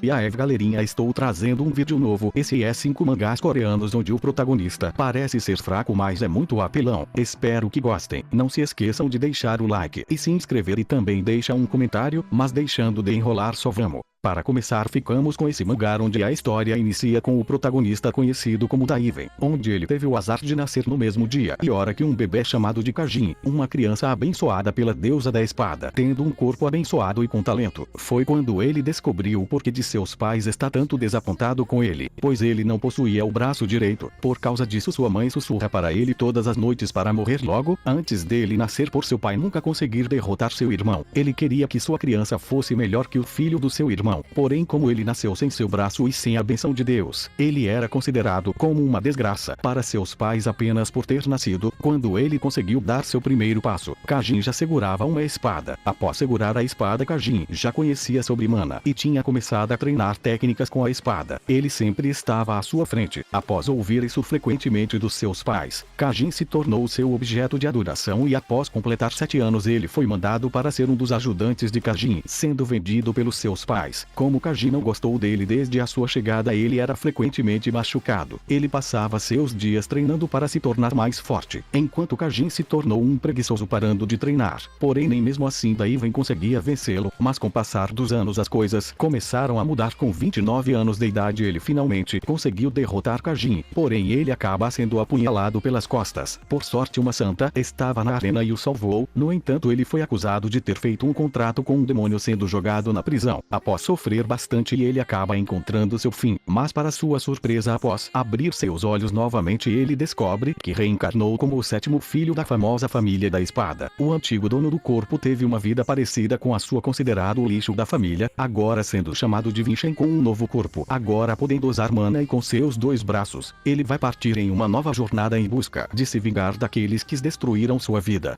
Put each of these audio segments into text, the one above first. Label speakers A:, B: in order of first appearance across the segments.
A: E aí galerinha, estou trazendo um vídeo novo. Esse é 5 mangás coreanos onde o protagonista parece ser fraco mas é muito apelão. Espero que gostem. Não se esqueçam de deixar o like e se inscrever e também deixa um comentário, mas deixando de enrolar só vamos. Para começar ficamos com esse mangá onde a história inicia com o protagonista conhecido como Daiven, onde ele teve o azar de nascer no mesmo dia e hora que um bebê chamado de Kajin, uma criança abençoada pela deusa da espada, tendo um corpo abençoado e com talento. Foi quando ele descobriu o porquê de seus pais estar tanto desapontado com ele, pois ele não possuía o braço direito. Por causa disso sua mãe sussurra para ele todas as noites para morrer logo antes dele nascer por seu pai nunca conseguir derrotar seu irmão. Ele queria que sua criança fosse melhor que o filho do seu irmão. Porém, como ele nasceu sem seu braço e sem a bênção de Deus, ele era considerado como uma desgraça para seus pais apenas por ter nascido. Quando ele conseguiu dar seu primeiro passo, Kajin já segurava uma espada. Após segurar a espada, Kajin já conhecia sobre mana e tinha começado a treinar técnicas com a espada. Ele sempre estava à sua frente. Após ouvir isso frequentemente dos seus pais, Kajin se tornou seu objeto de adoração e após completar 7 anos ele foi mandado para ser um dos ajudantes de Kajin, sendo vendido pelos seus pais. Como Kajin não gostou dele desde a sua chegada, ele era frequentemente machucado. Ele passava seus dias treinando para se tornar mais forte, enquanto Kajin se tornou um preguiçoso parando de treinar. Porém nem mesmo assim Daiven conseguia vencê-lo, mas com o passar dos anos as coisas começaram a mudar. Com 29 anos de idade ele finalmente conseguiu derrotar Kajin, porém ele acaba sendo apunhalado pelas costas. Por sorte uma santa estava na arena e o salvou. No entanto ele foi acusado de ter feito um contrato com um demônio, sendo jogado na prisão. Após sofrer bastante ele acaba encontrando seu fim, mas para sua surpresa após abrir seus olhos novamente ele descobre que reencarnou como o 7º filho da famosa família da espada. O antigo dono do corpo teve uma vida parecida com a sua, considerado o lixo da família, agora sendo chamado de Vincent com um novo corpo, agora podendo usar mana e com seus 2 braços, ele vai partir em uma nova jornada em busca de se vingar daqueles que destruíram sua vida.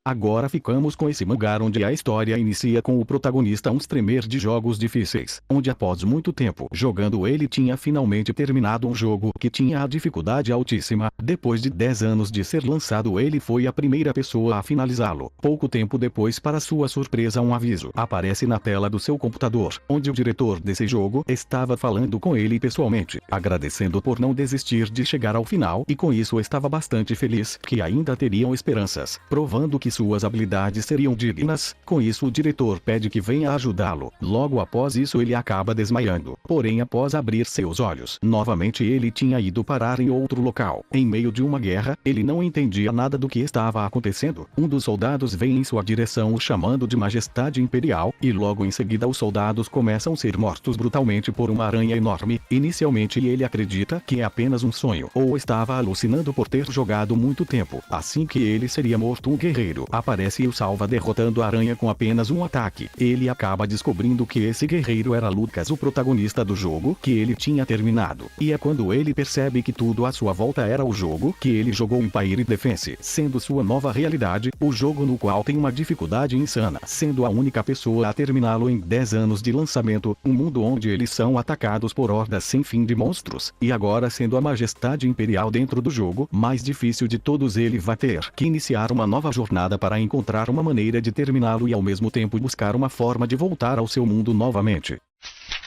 A: Agora ficamos com esse mangá onde a história inicia com o protagonista uns tremer de jogos difíceis, onde após muito tempo jogando ele tinha finalmente terminado um jogo que tinha a dificuldade altíssima. Depois de 10 anos de ser lançado ele foi a primeira pessoa a finalizá-lo. Pouco tempo depois, para sua surpresa, um aviso aparece na tela do seu computador, onde o diretor desse jogo estava falando com ele pessoalmente, agradecendo por não desistir de chegar ao final e com isso estava bastante feliz que ainda teriam esperanças, provando que suas habilidades seriam dignas. Com isso o diretor pede que venha ajudá-lo. Logo após isso ele acaba desmaiando. Porém após abrir seus olhos, novamente ele tinha ido parar em outro local. Em meio de uma guerra, ele não entendia nada do que estava acontecendo. Um dos soldados vem em sua direção o chamando de Majestade Imperial, e logo em seguida os soldados começam a ser mortos brutalmente por uma aranha enorme. Inicialmente ele acredita que é apenas um sonho, ou estava alucinando por ter jogado muito tempo. Assim que ele seria morto, um guerreiro aparece e o salva derrotando a aranha com apenas um ataque. Ele acaba descobrindo que esse guerreiro era Lucas, o protagonista do jogo que ele tinha terminado. E é quando ele percebe que tudo à sua volta era o jogo que ele jogou em Empire Defense, sendo sua nova realidade, o jogo no qual tem uma dificuldade insana, sendo a única pessoa a terminá-lo em 10 anos de lançamento, um mundo onde eles são atacados por hordas sem fim de monstros, e agora sendo a Majestade Imperial dentro do jogo mais difícil de todos, ele vai ter que iniciar uma nova jornada para encontrar uma maneira de terminá-lo e ao mesmo tempo buscar uma forma de voltar ao seu mundo novamente.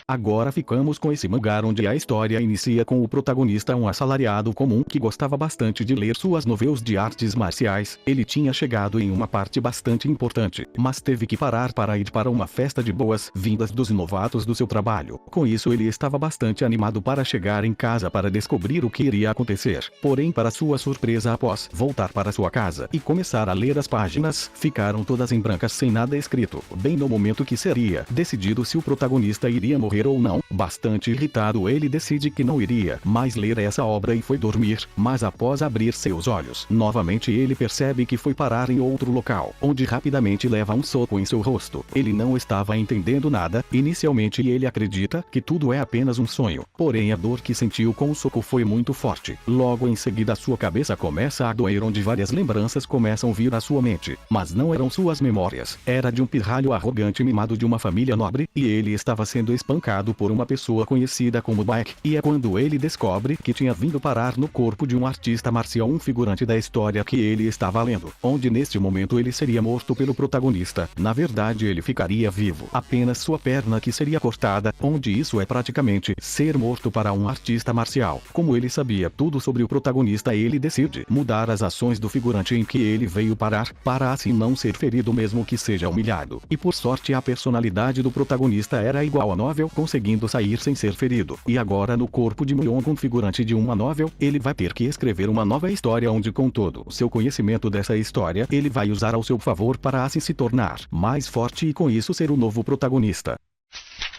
A: Agora ficamos com esse mangá onde a história inicia com o protagonista, um assalariado comum que gostava bastante de ler suas novelas de artes marciais. Ele tinha chegado em uma parte bastante importante, mas teve que parar para ir para uma festa de boas-vindas dos novatos do seu trabalho. Com isso ele estava bastante animado para chegar em casa para descobrir o que iria acontecer. Porém para sua surpresa, após voltar para sua casa e começar a ler as páginas, ficaram todas em brancas sem nada escrito, bem no momento que seria decidido se o protagonista iria morrer ou não. Bastante irritado ele decide que não iria mais ler essa obra e foi dormir, mas após abrir seus olhos, novamente ele percebe que foi parar em outro local, onde rapidamente leva um soco em seu rosto. Ele não estava entendendo nada. Inicialmente ele acredita que tudo é apenas um sonho, porém a dor que sentiu com o soco foi muito forte. Logo em seguida sua cabeça começa a doer, onde várias lembranças começam a vir à sua mente, mas não eram suas memórias, era de um pirralho arrogante mimado de uma família nobre, e ele estava sendo espancado espancado por uma pessoa conhecida como Mike, e é quando ele descobre que tinha vindo parar no corpo de um artista marcial, um figurante da história que ele estava lendo, onde neste momento ele seria morto pelo protagonista. Na verdade ele ficaria vivo, apenas sua perna que seria cortada, onde isso é praticamente ser morto para um artista marcial. Como ele sabia tudo sobre o protagonista, ele decide mudar as ações do figurante em que ele veio parar, para assim não ser ferido mesmo que seja humilhado. E por sorte a personalidade do protagonista era igual à novel, conseguindo sair sem ser ferido. E agora no corpo de Myung, um figurante de uma novel, ele vai ter que escrever uma nova história onde com todo o seu conhecimento dessa história, ele vai usar ao seu favor para assim se tornar mais forte e com isso ser o novo protagonista.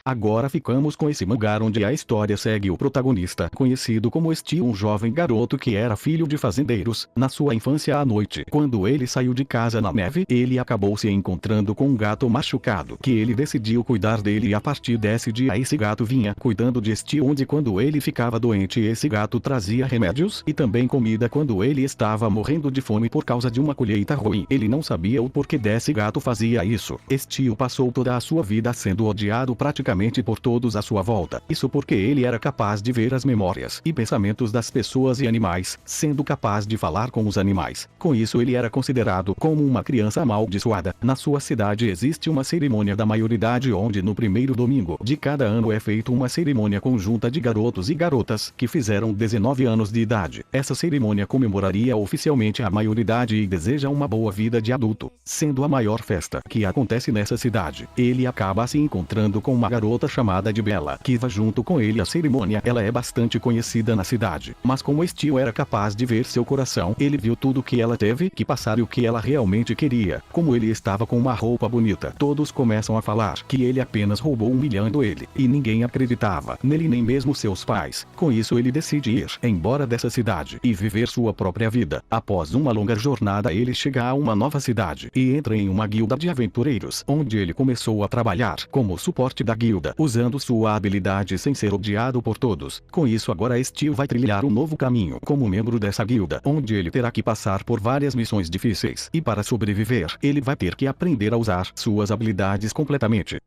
A: Agora ficamos com esse mangá onde a história segue o protagonista, conhecido como Steel, um jovem garoto que era filho de fazendeiros. Na sua infância à noite, quando ele saiu de casa na neve, ele acabou se encontrando com um gato machucado, que ele decidiu cuidar dele e a partir desse dia esse gato vinha cuidando de Steel, onde quando ele ficava doente esse gato trazia remédios e também comida quando ele estava morrendo de fome por causa de uma colheita ruim. Ele não sabia o porquê desse gato fazia isso. Steel passou toda a sua vida sendo odiado praticamente por todos à sua volta. Isso porque ele era capaz de ver as memórias e pensamentos das pessoas e animais, sendo capaz de falar com os animais. Com isso ele era considerado como uma criança amaldiçoada. Na sua cidade existe uma cerimônia da maioridade onde no primeiro domingo de cada ano é feita uma cerimônia conjunta de garotos e garotas que fizeram 19 anos de idade. Essa cerimônia comemoraria oficialmente a maioridade e deseja uma boa vida de adulto. Sendo a maior festa que acontece nessa cidade, ele acaba se encontrando com uma garota chamada de Bella, que vai junto com ele à cerimônia. Ela é bastante conhecida na cidade, mas como Steel era capaz de ver seu coração, ele viu tudo que ela teve que passar e o que ela realmente queria. Como ele estava com uma roupa bonita, todos começam a falar que ele apenas roubou, humilhando ele, e ninguém acreditava nele, nem mesmo seus pais. Com isso ele decide ir embora dessa cidade e viver sua própria vida. Após uma longa jornada ele chega a uma nova cidade e entra em uma guilda de aventureiros, onde ele começou a trabalhar como suporte da guilda, usando sua habilidade sem ser odiado por todos. Com isso agora Steel vai trilhar um novo caminho como membro dessa guilda, onde ele terá que passar por várias missões difíceis e para sobreviver, ele vai ter que aprender a usar suas habilidades completamente.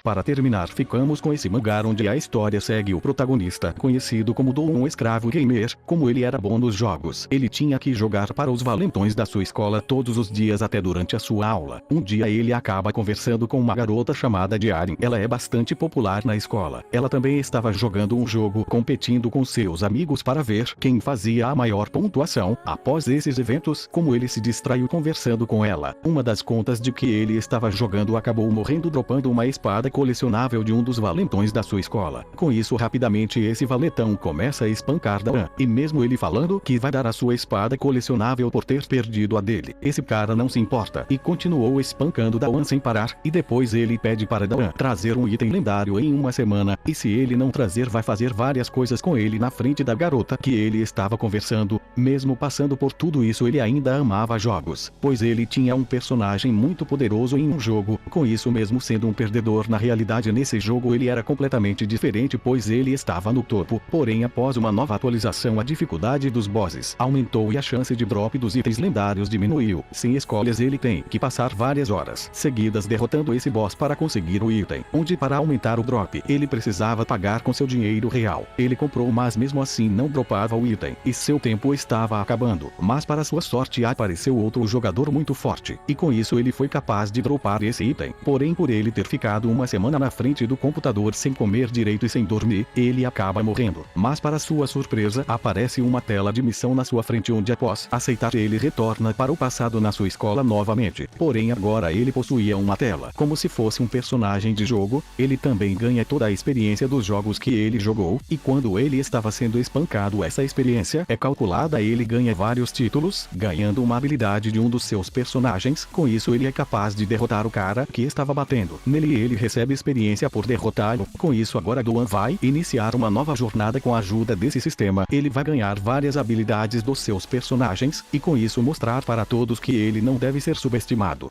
A: Para terminar ficamos com esse mangá onde a história segue o protagonista, conhecido como Do, um escravo gamer. Como ele era bom nos jogos, ele tinha que jogar para os valentões da sua escola todos os dias até durante a sua aula. Um dia ele acaba conversando com uma garota chamada de Arin. Ela é bastante popular na escola. Ela também estava jogando um jogo, competindo com seus amigos para ver quem fazia a maior pontuação. Após esses eventos, como ele se distraiu conversando com ela, uma das contas de que ele estava jogando acabou morrendo, dropando uma espada colecionável de um dos valentões da sua escola. Com isso rapidamente esse valentão começa a espancar Dan, e mesmo ele falando que vai dar a sua espada colecionável por ter perdido a dele, esse cara não se importa e continuou espancando Dan sem parar, e depois ele pede para Dan trazer um item lendário em uma semana, e se ele não trazer vai fazer várias coisas com ele na frente da garota que ele estava conversando. Mesmo passando por tudo isso ele ainda amava jogos, pois ele tinha um personagem muito poderoso em um jogo. Com isso mesmo sendo um perdedor na realidade nesse jogo ele era completamente diferente, pois ele estava no topo. Porém após uma nova atualização a dificuldade dos bosses aumentou e a chance de drop dos itens lendários diminuiu. Sem escolhas ele tem que passar várias horas seguidas derrotando esse boss para conseguir o item, onde para aumentar o drop ele precisava pagar com seu dinheiro real. Ele comprou mas mesmo assim não dropava o item e seu tempo estava acabando, mas para sua sorte apareceu outro jogador muito forte e com isso ele foi capaz de dropar esse item. Porém por ele ter ficado uma semana na frente do computador sem comer direito e sem dormir, ele acaba morrendo. Mas para sua surpresa, aparece uma tela de missão na sua frente onde após aceitar ele retorna para o passado na sua escola novamente. Porém agora ele possuía uma tela, como se fosse um personagem de jogo. Ele também ganha toda a experiência dos jogos que ele jogou, e quando ele estava sendo espancado essa experiência é calculada. Ele ganha vários títulos, ganhando uma habilidade de um dos seus personagens. Com isso ele é capaz de derrotar o cara que estava batendo nele e ele recebe experiência por derrotá-lo. Com isso agora Doan vai iniciar uma nova jornada com a ajuda desse sistema. Ele vai ganhar várias habilidades dos seus personagens e com isso mostrar para todos que ele não deve ser subestimado.